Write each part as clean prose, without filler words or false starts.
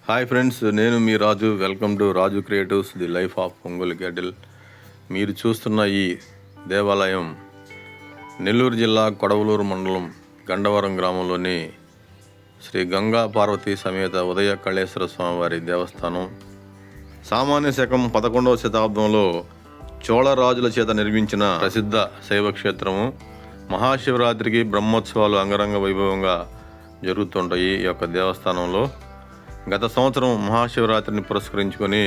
Hi friends, నేను మీ Raju. Welcome to Raju creatives, the life of Ongole cattle. మీరు చూస్తున్న ఈ దేవాలయం నెల్లూరు జిల్లా కొడవలూరు మండలం గండవరం గ్రామంలోని శ్రీ గంగా పార్వతీ సమేత ఉదయ కళేశ్వర స్వామివారి దేవస్థానం. సామాన్య శకం 11వ శతాబ్దంలో చోళరాజుల చేత నిర్మించిన ప్రసిద్ధ శైవక్షేత్రము. మహాశివరాత్రికి బ్రహ్మోత్సవాలు అంగరంగ వైభవంగా జరుగుతుంటాయి ఈ యొక్క దేవస్థానంలో. గత సంవత్సరం మహాశివరాత్రిని పురస్కరించుకొని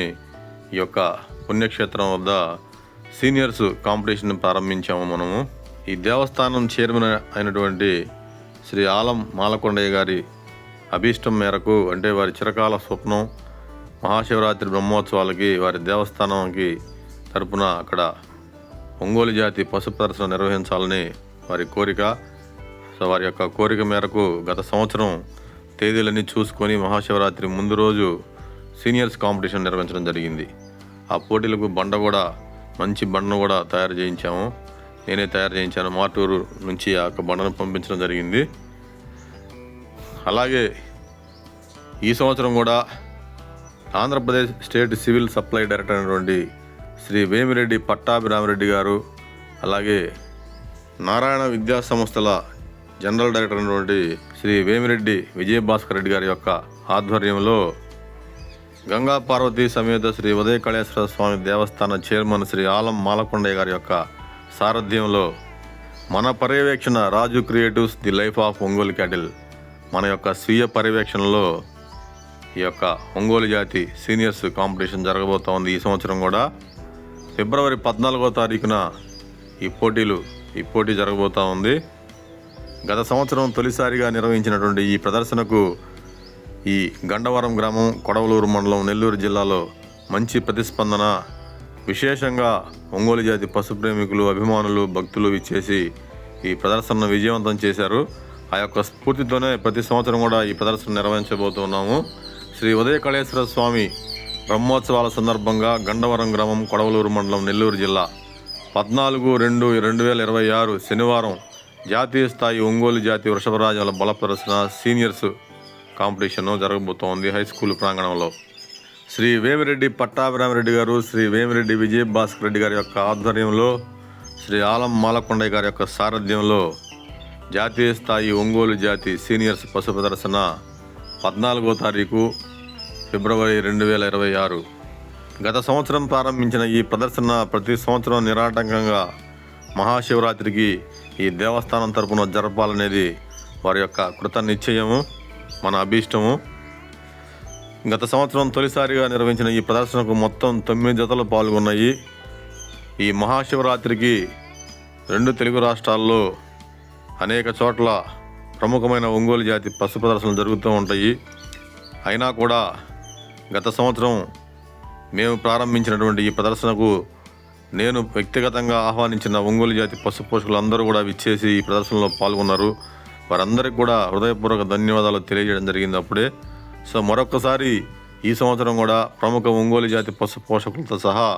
ఈ యొక్క పుణ్యక్షేత్రం వద్ద సీనియర్స్ కాంపిటీషన్ ప్రారంభించాము మనము. ఈ దేవస్థానం చైర్మన్ అయినటువంటి శ్రీ ఆలం మాలకొండయ్య గారి అభీష్టం మేరకు, అంటే వారి చిరకాల స్వప్నం, మహాశివరాత్రి బ్రహ్మోత్సవాలకి వారి దేవస్థానానికి తరపున అక్కడ ఒంగోలు జాతి పశు ప్రదర్శన నిర్వహించాలని వారి కోరిక. సో వారి యొక్క కోరిక మేరకు గత సంవత్సరం తేదీలన్నీ చూసుకొని మహాశివరాత్రి ముందు రోజు సీనియర్స్ కాంపిటీషన్ నిర్వహించడం జరిగింది. ఆ పోటీలకు మంచి బండను కూడా తయారు చేయించాము. నేనే తయారు చేయించాను. మాటూరు నుంచి ఆ యొక్క బండను పంపించడం జరిగింది. అలాగే ఈ సంవత్సరం కూడా Andhra Pradesh state civil supply director అయినటువంటి శ్రీ వేమిరెడ్డి పట్టాభిరామిరెడ్డి గారు, అలాగే నారాయణ విద్యా సంస్థల జనరల్ డైరెక్టర్ అయినటువంటి శ్రీ వేమిరెడ్డి విజయభాస్కర్ రెడ్డి గారి యొక్క ఆధ్వర్యంలో గంగా పార్వతీ సమేత శ్రీ ఉదయ కళేశ్వర స్వామి దేవస్థాన చైర్మన్ శ్రీ ఆలం మాలకొండయ్య గారి యొక్క సారథ్యంలో మన పర్యవేక్షణ Raju creatives, the life of Ongole cattle, మన యొక్క స్వీయ పర్యవేక్షణలో ఈ యొక్క ఒంగోలు జాతి సీనియర్స్ కాంపిటీషన్ జరగబోతోంది. ఈ సంవత్సరం కూడా ఫిబ్రవరి 14వ తారీఖున ఈ పోటీ జరగబోతూ ఉంది. గత సంవత్సరం తొలిసారిగా నిర్వహించినటువంటి ఈ ప్రదర్శనకు ఈ గండవరం గ్రామం, కొడవలూరు మండలం, నెల్లూరు జిల్లాలో మంచి ప్రతిస్పందన. విశేషంగా ఒంగోలు జాతి పశు ప్రేమికులు, అభిమానులు, భక్తులు ఇచ్చేసి ఈ ప్రదర్శనను విజయవంతం చేశారు. ఆ యొక్క స్ఫూర్తితోనే ప్రతి సంవత్సరం కూడా ఈ ప్రదర్శన నిర్వహించబోతున్నాము. శ్రీ ఉదయ కళేశ్వర స్వామి బ్రహ్మోత్సవాల సందర్భంగా గండవరం గ్రామం, కొడవలూరు మండలం, నెల్లూరు జిల్లా 14/2/2026 శనివారం జాతీయ స్థాయి ఒంగోలు జాతి వృషభరాజుల బల ప్రదర్శన సీనియర్స్ కాంపిటీషన్ జరగబోతోంది హై స్కూల్ ప్రాంగణంలో. శ్రీ వేమిరెడ్డి పట్టాభిరామిరెడ్డి గారు, శ్రీ వేమిరెడ్డి విజయభాస్కర్ రెడ్డి గారి యొక్క ఆధ్వర్యంలో, శ్రీ ఆలం మాలకొండయ్య గారి యొక్క సారథ్యంలో జాతీయ స్థాయి ఒంగోలు జాతి సీనియర్స్ పశు ప్రదర్శన 14వ తారీఖు ఫిబ్రవరి 2026. గత సంవత్సరం ప్రారంభించిన ఈ ప్రదర్శన ప్రతి సంవత్సరం నిరాటంకంగా మహాశివరాత్రికి ఈ దేవస్థానం తరపున జరపాలనేది వారి యొక్క కృత నిశ్చయము, మన అభీష్టము. గత సంవత్సరం తొలిసారిగా నిర్వహించిన ఈ ప్రదర్శనకు మొత్తం 9 జతలు పాల్గొన్నాయి. ఈ మహాశివరాత్రికి 2 తెలుగు రాష్ట్రాల్లో అనేక చోట్ల ప్రముఖమైన ఒంగోలు జాతి పశు ప్రదర్శనలు జరుగుతూ ఉంటాయి. అయినా కూడా గత సంవత్సరం మేము ప్రారంభించినటువంటి ఈ ప్రదర్శనకు నేను వ్యక్తిగతంగా ఆహ్వానించిన ఒంగోలు జాతి పశు పోషకులందరూ కూడా విచ్చేసి ఈ ప్రదర్శనలో పాల్గొన్నారు. వారందరికీ కూడా హృదయపూర్వక ధన్యవాదాలు తెలియజేయడం జరిగింది అప్పుడే. సో మరొకసారి ఈ సంవత్సరం కూడా ప్రముఖ ఒంగోలు జాతి పశు పోషకులతో సహా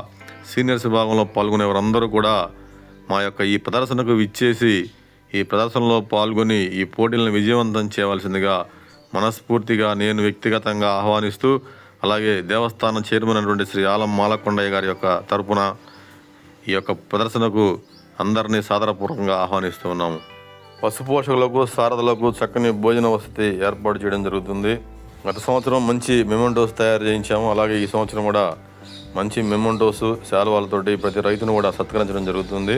సీనియర్స్ విభాగంలో పాల్గొనే వారందరూ కూడా మా యొక్క ఈ ప్రదర్శనకు విచ్చేసి ఈ ప్రదర్శనలో పాల్గొని ఈ పోటీలను విజయవంతం చేయవలసిందిగా మనస్ఫూర్తిగా నేను వ్యక్తిగతంగా ఆహ్వానిస్తూ, అలాగే దేవస్థానం చైర్మన్ అయినటువంటి శ్రీ ఆలం మాలకొండయ్య గారి యొక్క తరపున ఈ యొక్క ప్రదర్శనకు అందరినీ సాదరపూర్వకంగా ఆహ్వానిస్తూ ఉన్నాము. పశుపోషకులకు, సారథులకు చక్కని భోజన వసతి ఏర్పాటు చేయడం జరుగుతుంది. గత సంవత్సరం మంచి మెమెంటోస్ తయారు చేయించాము. అలాగే ఈ సంవత్సరం కూడా మంచి మెమెంటోస్, శాలువాలతోటి ప్రతి రైతును కూడా సత్కరించడం జరుగుతుంది.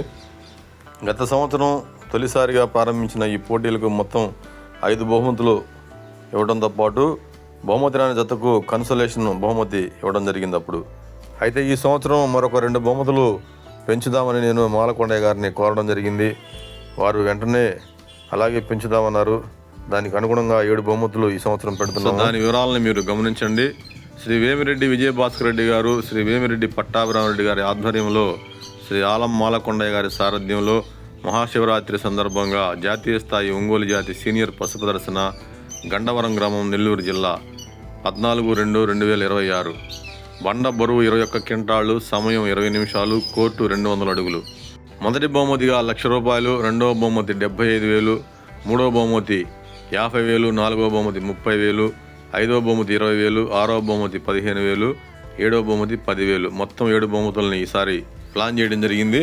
గత సంవత్సరం తొలిసారిగా ప్రారంభించిన ఈ పోటీలకు మొత్తం 5 బహుమతులు ఇవ్వడంతో పాటు బహుమతి రాని జతకు కన్సోలేషన్ బహుమతి ఇవ్వడం జరిగింది అప్పుడు. అయితే ఈ సంవత్సరం మరొక 2 బహుమతులు పెంచుదామని నేను మాలకొండయ్య గారిని కోరడం జరిగింది. వారు వెంటనే అలాగే పెంచుదామన్నారు. దానికి అనుగుణంగా 7 బహుమతులు ఈ సంవత్సరం పెడుతున్నాం. దాని వివరాలను మీరు గమనించండి. శ్రీ వేమిరెడ్డి విజయభాస్కర్ రెడ్డి గారు, శ్రీ వేమిరెడ్డి పట్టాభిరామిరెడ్డి గారి ఆధ్వర్యంలో, శ్రీ ఆలం మాలకొండయ్య గారి సారథ్యంలో మహాశివరాత్రి సందర్భంగా జాతీయ స్థాయి ఒంగోలు జాతి సీనియర్ పశు ప్రదర్శన గండవరం గ్రామం, నెల్లూరు జిల్లా 14/2/2026. బండ బరువు 21 క్వింటాళ్లు, సమయం 20 నిమిషాలు, కోర్టు 200 అడుగులు. మొదటి బహుమతిగా ₹1,00,000, రెండవ బహుమతి 75,000, మూడవ బహుమతి 50,000, నాలుగవ బహుమతి 30,000, 5వ బహుమతి 20,000, 6వ బహుమతి 15,000, 7వ బహుమతి 10,000, మొత్తం 7 బహుమతులని ఈసారి ప్లాన్ చేయడం జరిగింది.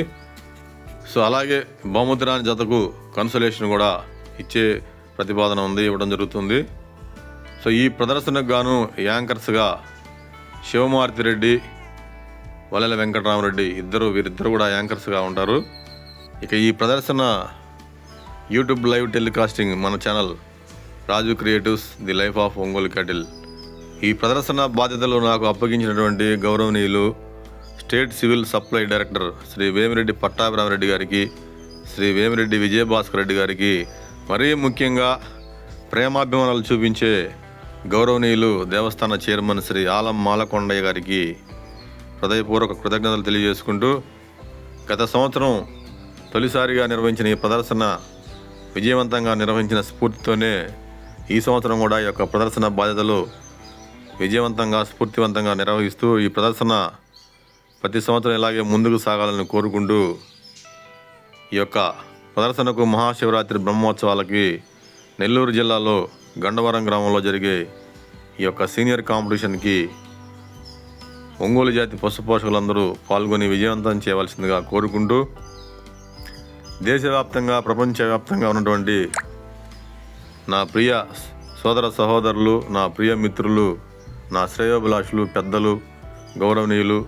సో అలాగే బహుమతి రాని జతకు కన్సలేషన్ కూడా ఇచ్చే ప్రతిపాదన ఉంది, ఇవ్వడం జరుగుతుంది. సో ఈ ప్రదర్శనకు గాను యాంకర్స్గా శివమారుతి రెడ్డి, వలెల వెంకటరామరెడ్డి వీరిద్దరు కూడా యాంకర్స్గా ఉంటారు. ఇక ఈ ప్రదర్శన యూట్యూబ్ లైవ్ టెలికాస్టింగ్ మన channel Raju creatives the life of Ongole cattle. ఈ ప్రదర్శన బాధ్యతలు నాకు అప్పగించినటువంటి గౌరవనీయులు state civil supply director Shri Vemireddy Pattabhiramareddy గారికి, శ్రీ వేమిరెడ్డి విజయభాస్కర్ రెడ్డి గారికి, మరీ ముఖ్యంగా ప్రేమాభిమానాలు చూపించే గౌరవనీయులు దేవస్థాన చైర్మన్ శ్రీ ఆలం మాలకొండయ్య గారికి హృదయపూర్వక కృతజ్ఞతలు తెలియజేసుకుంటూ, గత సంవత్సరం తొలిసారిగా నిర్వహించిన ఈ ప్రదర్శన విజయవంతంగా నిర్వహించిన స్ఫూర్తితోనే ఈ సంవత్సరం కూడా ఈ యొక్క ప్రదర్శన బాధ్యతలు విజయవంతంగా స్ఫూర్తివంతంగా నిర్వహిస్తూ ఈ ప్రదర్శన ప్రతి సంవత్సరం ఇలాగే ముందుకు సాగాలని కోరుకుంటూ, ఈ యొక్క ప్రదర్శనకు మహాశివరాత్రి బ్రహ్మోత్సవాలకి నెల్లూరు జిల్లాలో గండవరం గ్రామంలో జరిగే ఈ యొక్క సీనియర్ కాంపిటీషన్కి ఒంగోలు జాతి పశు పోషకులందరూ పాల్గొని విజయవంతం చేయవలసిందిగా కోరుకుంటూ, దేశవ్యాప్తంగా ప్రపంచవ్యాప్తంగా ఉన్నటువంటి నా ప్రియ సోదర సహోదరులు, నా ప్రియ మిత్రులు, నా శ్రేయోభిలాషులు, పెద్దలు, గౌరవనీయులు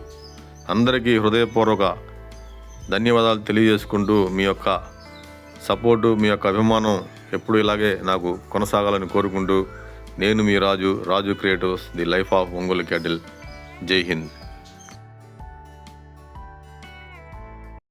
అందరికీ హృదయపూర్వక ధన్యవాదాలు తెలియజేసుకుంటూ, మీ యొక్క సపోర్టు, మీ యొక్క అభిమానం ఎప్పుడు ఇలాగే నాకు కొనసాగాలని కోరుకుంటూ, నేను మీ Raju creatives the life of Ongole cattle. జై హింద్.